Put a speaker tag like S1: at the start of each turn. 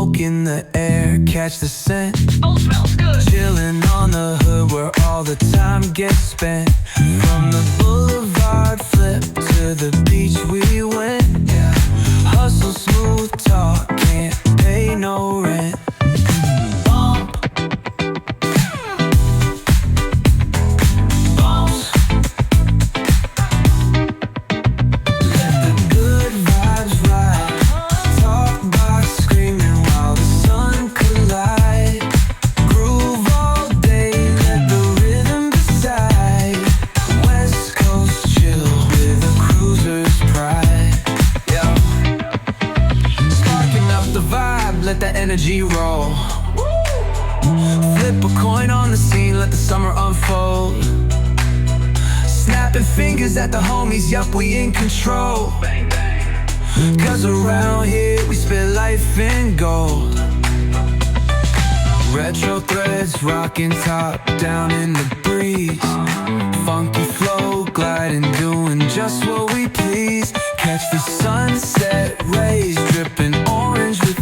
S1: smoke in the air, catch the scent.
S2: Oh, smells good.
S1: Chillin' on the hood where all the time gets spent. From the boulevard flip to the beach we went. Hustle, smooth talk, can't pay no rent. Bump. Bumps. Let the good vibes ride. Talk box screaming while the sun collide. Groove all day, let the rhythm decide. West Coast chill with a cruiser's pride. Yeah. Sparking up the vibe, let that energy roll. Flip a coin on the scene, let the summer unfold. Snapping fingers at the homies, yup, we in control.
S2: Bang, bang.
S1: Cause around here we spit life in gold. Retro threads rocking top down in the breeze. Funky flow gliding, doing just what we please. Catch the sunset rays dripping orange with